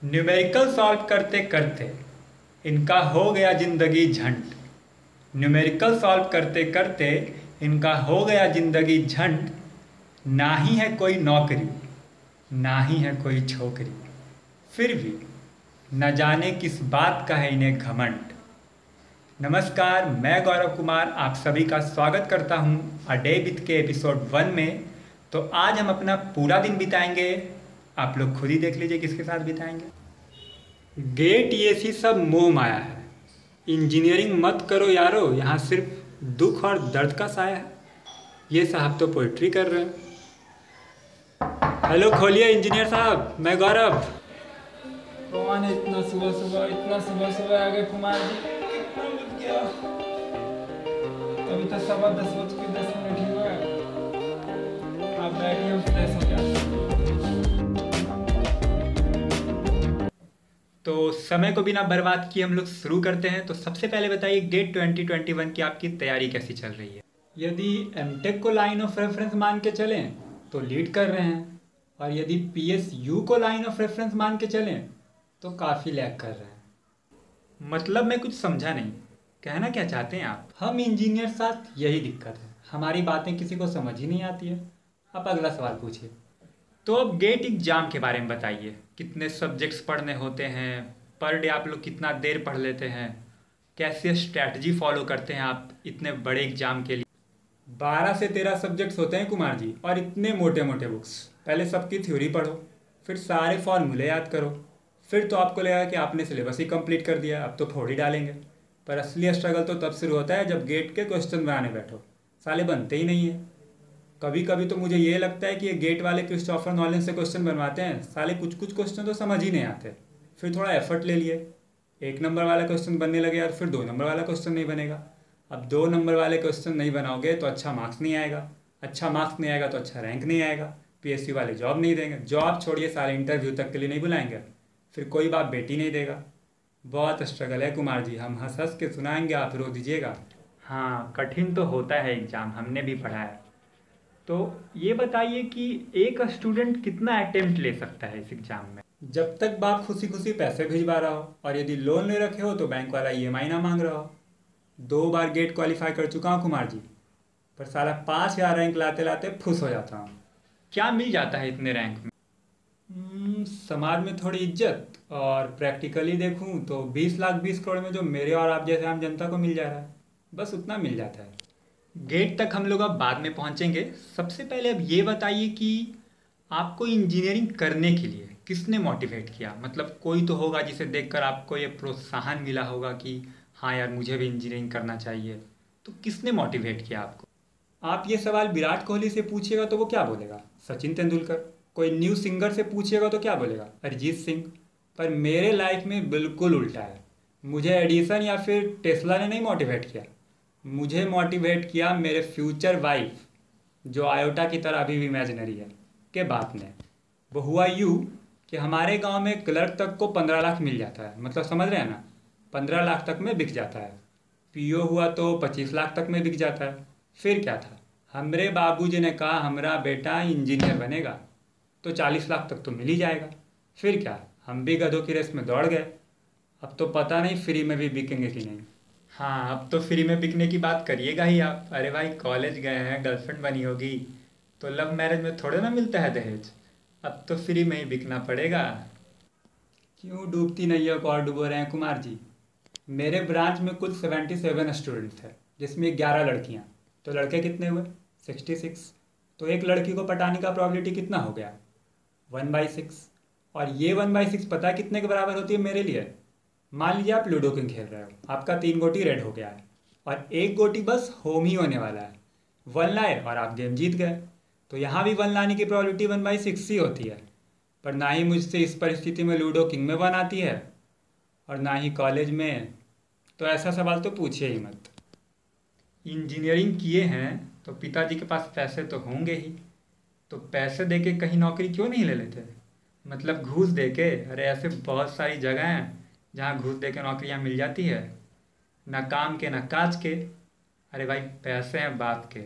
Numerical solve करते करते इनका हो गया ज़िंदगी झंड। न्यूमेरिकल सॉल्व करते करते इनका हो गया ज़िंदगी झंड। ना ही है कोई नौकरी, ना ही है कोई छोकरी, फिर भी न जाने किस बात का है इन्हें घमंड। नमस्कार, मैं गौरव कुमार आप सभी का स्वागत करता हूं अ डे विथ के एपिसोड 1 में। तो आज हम अपना पूरा दिन बिताएंगे, आप लोग खुद ही देख लीजिए किसके साथ बिताएंगे। गेट ये सी सब मोह माया है, इंजीनियरिंग मत करो यारो, यहाँ सिर्फ दुख और दर्द का साया है। ये साहब तो पोइट्री कर रहे हैं। हेलो खोलिए इंजीनियर साहब, मैं गौरव। कौन है इतना सुबह आ गए कुमार जी? कितना बज गया? अभी तो 10:15 ही हुआ है। आप बैठिए, हम फ्रेश हो जाते हैं। तो समय को बिना बर्बाद किए हम लोग शुरू करते हैं। तो सबसे पहले बताइए, गेट 2021 की आपकी तैयारी कैसी चल रही है? यदि एमटेक को लाइन ऑफ रेफरेंस मान के चलें तो लीड कर रहे हैं, और यदि पीएसयू को लाइन ऑफ रेफरेंस मान के चलें तो काफ़ी लैग कर रहे हैं। मतलब मैं कुछ समझा नहीं, कहना क्या चाहते हैं आप? हम इंजीनियर साथ यही दिक्कत है, हमारी बातें किसी को समझ ही नहीं आती है। आप अगला सवाल पूछिए। तो अब गेट एग्जाम के बारे में बताइए, कितने सब्जेक्ट्स पढ़ने होते हैं, पर डे आप लोग कितना देर पढ़ लेते हैं, कैसे स्ट्रैटेजी फॉलो करते हैं आप इतने बड़े एग्जाम के लिए? 12 से 13 सब्जेक्ट्स होते हैं कुमार जी, और इतने मोटे मोटे बुक्स। पहले सबकी थ्योरी पढ़ो, फिर सारे फॉर्मूले याद करो, फिर तो आपको लगेगा कि आपने सिलेबस ही कंप्लीट कर दिया, अब तो फोड़ ही डालेंगे। पर असली स्ट्रगल तो तब शुरू होता है जब गेट के क्वेश्चन बनाने बैठो, साले बनते ही नहीं है। कभी कभी तो मुझे ये लगता है कि ये गेट वाले क्रिस्टोफर नॉलन से क्वेश्चन बनवाते हैं, साले कुछ कुछ क्वेश्चन तो समझ ही नहीं आते। फिर थोड़ा एफर्ट ले लिए, 1 नंबर वाला क्वेश्चन बनने लगे यार, फिर 2 नंबर वाला क्वेश्चन नहीं बनेगा। अब 2 नंबर वाले क्वेश्चन नहीं बनाओगे तो अच्छा मार्क्स नहीं आएगा, अच्छा मार्क्स नहीं आएगा तो अच्छा रैंक नहीं आएगा, पीएसयू वाले जॉब नहीं देंगे, जॉब छोड़िए सारे इंटरव्यू तक के लिए नहीं बुलाएंगे, फिर कोई बाप बेटी नहीं देगा। बहुत स्ट्रगल है कुमार जी, हम हंस हंस के सुनाएंगे, आप रो दीजिएगा। हाँ, कठिन तो होता है एग्ज़ाम, हमने भी पढ़ा है। तो ये बताइए कि एक स्टूडेंट कितना अटेम्प्ट ले सकता है इस एग्ज़ाम में? जब तक बाप खुशी खुशी पैसे भिजवा रहा हो, और यदि लोन ले रखे हो तो बैंक वाला ईएमआई ना मांग रहा हो। 2 बार गेट क्वालिफाई कर चुका हूँ कुमार जी, पर साला 5,000 रैंक लाते लाते खुश हो जाता हूँ। क्या मिल जाता है इतने रैंक में? समाज में थोड़ी इज्जत, और प्रैक्टिकली देखूँ तो 20 लाख 20 करोड़ में जो मेरे और आप जैसे आम जनता को मिल जा रहा है, बस उतना मिल जाता है। गेट तक हम लोग अब बाद में पहुंचेंगे। सबसे पहले अब ये बताइए कि आपको इंजीनियरिंग करने के लिए किसने मोटिवेट किया? मतलब कोई तो होगा जिसे देखकर आपको ये प्रोत्साहन मिला होगा कि हाँ यार मुझे भी इंजीनियरिंग करना चाहिए। तो किसने मोटिवेट किया आपको? आप ये सवाल विराट कोहली से पूछिएगा तो वो क्या बोलेगा, सचिन तेंदुलकर। कोई न्यू सिंगर से पूछिएगा तो क्या बोलेगा, अरिजीत सिंह। पर मेरे लाइफ में बिल्कुल उल्टा है, मुझे एडिसन या फिर टेस्ला ने नहीं मोटिवेट किया, मुझे मोटिवेट किया मेरे फ्यूचर वाइफ, जो आयोटा की तरह अभी भी इमेजिनरी है, के बाप ने। वो हुआ यूँ कि हमारे गांव में क्लर्क तक को 15 लाख मिल जाता है, मतलब समझ रहे हैं ना, 15 लाख तक में बिक जाता है। पीओ हुआ तो 25 लाख तक में बिक जाता है। फिर क्या था, हमरे बाबूजी ने कहा हमारा बेटा इंजीनियर बनेगा तो 40 लाख तक तो मिल ही जाएगा। फिर क्या, हम भी गधों की रेस में दौड़ गए। अब तो पता नहीं फ्री में भी बिकेंगे कि नहीं। हाँ, अब तो फ्री में बिकने की बात करिएगा ही आप। अरे भाई, कॉलेज गए हैं, गर्लफ्रेंड बनी होगी, तो लव मैरिज में थोड़े ना मिलता है दहेज, अब तो फ्री में ही बिकना पड़ेगा। क्यों डूबती नैया को और डुबो रहे हैं कुमार जी? मेरे ब्रांच में कुल 77 स्टूडेंट थे, जिसमें 11 लड़कियां, तो लड़के कितने हुए? 66। तो एक लड़की को पटाने का प्रॉबिलिटी कितना हो गया? 1/6। और ये 1/6 पता है कितने के बराबर होती है मेरे लिए? मान लीजिए आप लूडो किंग खेल रहे हो, आपका 3 गोटी रेड हो गया है, और 1 गोटी बस होम ही होने वाला है, 1 लाए और आप गेम जीत गए। तो यहाँ भी 1 लाने की प्रॉबिलिटी 1/6 ही होती है। पर ना ही मुझसे इस परिस्थिति में लूडो किंग में 1 आती है, और ना ही कॉलेज में। तो ऐसा सवाल तो पूछिए ही मत। इंजीनियरिंग किए हैं तो पिताजी के पास पैसे तो होंगे ही, तो पैसे देके कहीं नौकरी क्यों नहीं ले लेते? मतलब घूस देके? अरे ऐसे बहुत सारी जगह हैं जहाँ घूस देके नौकरियाँ मिल जाती है, ना काम के ना काज के। अरे भाई, पैसे हैं बाप के,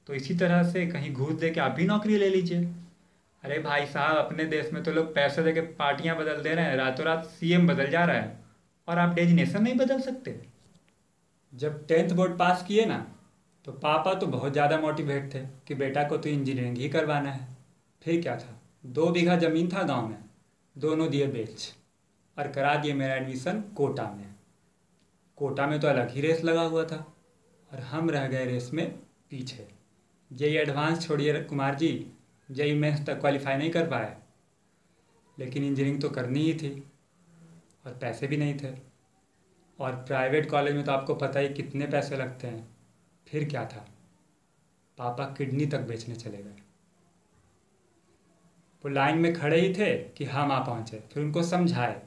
तो इसी तरह से कहीं घूस देके आप भी नौकरी ले लीजिए। अरे भाई साहब, अपने देश में तो लोग पैसे देके पार्टियां बदल दे रहे हैं, रातों रात सीएम बदल जा रहा है, और आप डेजिनेशन नहीं बदल सकते। जब 10th बोर्ड पास किए ना, तो पापा तो बहुत ज़्यादा मोटिवेट थे कि बेटा को तो इंजीनियरिंग ही करवाना है। फिर क्या था, 2 बीघा ज़मीन था गांव में, दोनों दिए बेच, और करा दिए मेरा एडमिशन कोटा में। कोटा में तो अलग ही रेस लगा हुआ था, और हम रह गए रेस में पीछे। जेई एडवांस छोड़िए कुमार जी, जेई मेंस तक क्वालिफाई नहीं कर पाए। लेकिन इंजीनियरिंग तो करनी ही थी, और पैसे भी नहीं थे, और प्राइवेट कॉलेज में तो आपको पता ही कितने पैसे लगते हैं। फिर क्या था, पापा किडनी तक बेचने चले गए। वो लाइन में खड़े ही थे कि हम आ पहुँचे। फिर उनको समझाए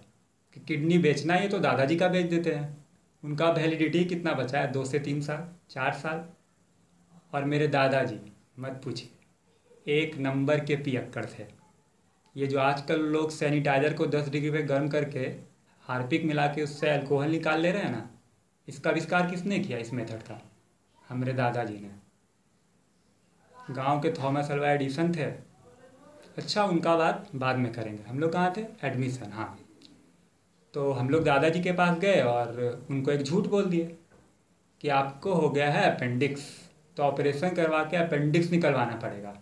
कि किडनी बेचना ही है तो दादाजी का बेच देते हैं, उनका वैलिडिटी कितना बचा है, 2 से 3 साल, 4 साल। और मेरे दादाजी मत पूछिए, एक नंबर के पियक्कड़ थे। ये जो आजकल लोग सैनिटाइज़र को 10 डिग्री पे गर्म करके हार्पिक मिला के उससे अल्कोहल निकाल ले रहे हैं ना, इसका आविष्कार किसने किया इस मेथड का? हमारे दादाजी ने। गांव के थॉमस अल्वा एडिसन थे। अच्छा, उनका बात बाद में करेंगे। हम लोग कहाँ थे? एडमिशन, हाँ। तो हम लोग दादाजी के पास गए और उनको एक झूठ बोल दिए कि आपको हो गया है अपेंडिक्स, तो ऑपरेशन करवा के अपेंडिक्स निकलवाना पड़ेगा।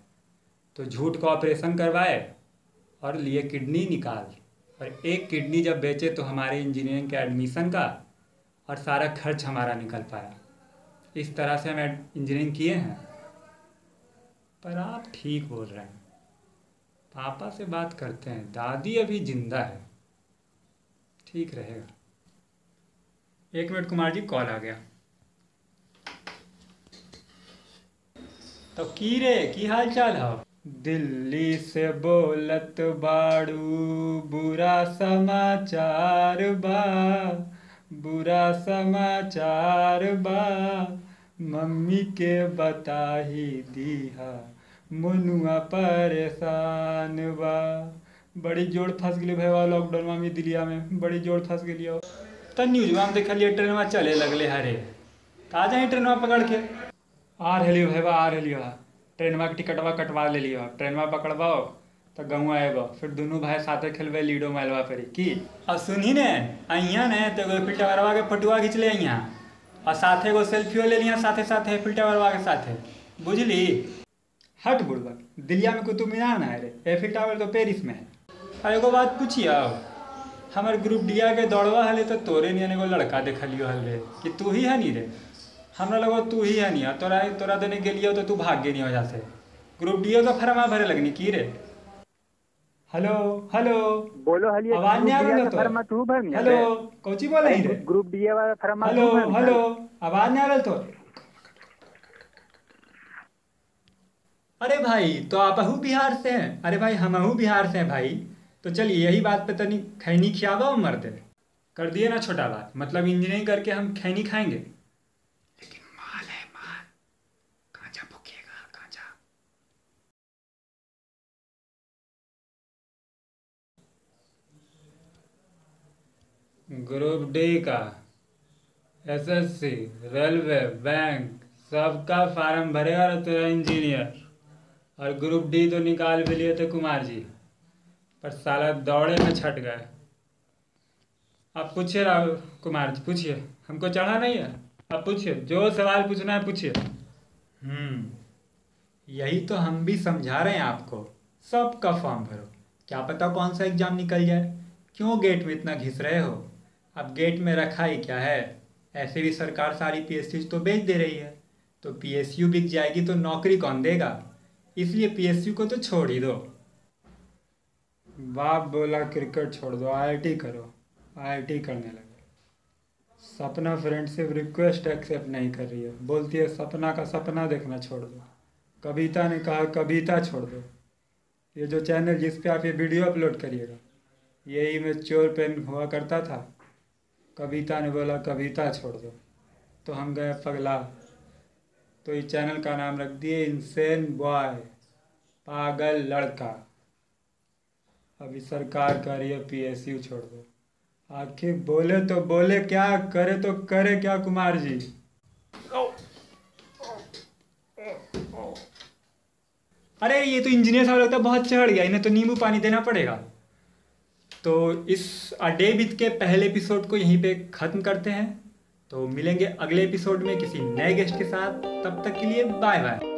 तो झूठ का ऑपरेशन करवाए और लिए किडनी निकाल, और एक किडनी जब बेचे तो हमारे इंजीनियरिंग के एडमिशन का और सारा खर्च हमारा निकल पाया। इस तरह से हम इंजीनियरिंग किए हैं। पर आप ठीक बोल रहे हैं, पापा से बात करते हैं, दादी अभी जिंदा है, ठीक रहेगा। 1 मिनट कुमार जी, कॉल आ गया। तो की रे, की हाल चाल है? दिल्ली से बोलत बाड़ू, बुरा समाचार बा, बुरा समाचार बा, मम्मी के बता ही दीहा, मनुआ परेशान बा। बड़ी जोड़ फंस गई भैया लॉकडाउन में दिल्लिया में, बड़ी जोड़ फंस गई हो। तो न्यूजवा में देखलिए ट्रेन में चले लगले हरे, आ जाए ट्रेन में पकड़ के। आ रही भैया, आ रही हो, ट्रेनवा के टिकटवा कटवा ले लियो, ट्रेनवा पकड़वाओ तो गाँव आएबो, फिर दोनों भाई साथे खेलबे लीडो मोबाइलवा पर की। और सुनी ने, अइया ने तो एगो एफिल टावरवा के फोटोवा खींच ले अइया, और साथे एगो सेल्फियो ले लिया साथे साथे एफिल टावरवा के साथे, बुझली? हट बुड़बक, दिल्लिया में कुतुब मीनार ना है रे, एफिल टावर तो पेरिस में है। और एगो बात पूछिए, हमारे ग्रुप डिया के दौड़वा हले तो तोरे नियन एगो लड़का देखलियो हल कि तू ही है नी रे? हमरा लगा तू ही है नहीं, तोरा देने गेलियो तो तू भाग गई नहीं वजह से। ग्रुप डी का फरमा भरे लगनी की रे। हेलो हेलो, बोलो हलिए, आवाज नहीं आ रहा तो? फरमा तू भर नहीं हेलो, कोची बोल रही रे? ग्रुप डी वाला फरमा हेलो तू भर नहीं। हेलो, आवाज नहीं आ रहा तो? अरे भाई, तो आपहू बिहार से हैं? अरे भाई, हमहू बिहार से हैं भाई। तो चलिए यही बात पे तनी खैनी खियावा मरते कर दिए ना छोटा बात, मतलब इंजीनियरिंग करके हम खैनी खाएंगे। ग्रुप डी का, एसएससी, रेलवे, बैंक, सबका फार्म भरेगा और तेरा इंजीनियर। और ग्रुप डी तो निकाल भी लिए थे कुमार जी, पर साला दौड़े में छट गए। आप पूछिए राहुल कुमार जी, पूछिए, हमको चढ़ा नहीं है। आप पूछिए, जो सवाल पूछना है पूछिए। यही तो हम भी समझा रहे हैं आपको, सबका फॉर्म भरो, क्या पता कौन सा एग्जाम निकल जाए। क्यों गेट में इतना घिस रहे हो? अब गेट में रखा ही क्या है, ऐसे भी सरकार सारी पीएसयू तो बेच दे रही है, तो पीएसयू बिक जाएगी तो नौकरी कौन देगा? इसलिए पीएसयू को तो छोड़ ही दो। बाप बोला क्रिकेट छोड़ दो, आईआईटी करो, आईआईटी करने लगे। सपना फ्रेंडशिप रिक्वेस्ट एक्सेप्ट नहीं कर रही है, बोलती है सपना का सपना देखना छोड़ दो। कविता ने कहा कविता छोड़ दो। ये जो चैनल जिस पे आप ये वीडियो अपलोड करिएगा, यही में चोर पेन हुआ करता था। कविता ने बोला कविता छोड़ दो, तो हम गए पगला, तो इस चैनल का नाम रख दिए इंसेन बॉय, पागल लड़का। अभी सरकार कह रही है पीएसयू छोड़ दो। आखिर बोले तो बोले क्या, करे तो करे क्या कुमार जी? अरे ये तो इंजीनियर साहब लगता है बहुत चढ़ गया, इन्हें तो नींबू पानी देना पड़ेगा। तो इस अ डे विथ के पहले एपिसोड को यहीं पे ख़त्म करते हैं। तो मिलेंगे अगले एपिसोड में किसी नए गेस्ट के साथ, तब तक के लिए बाय बाय।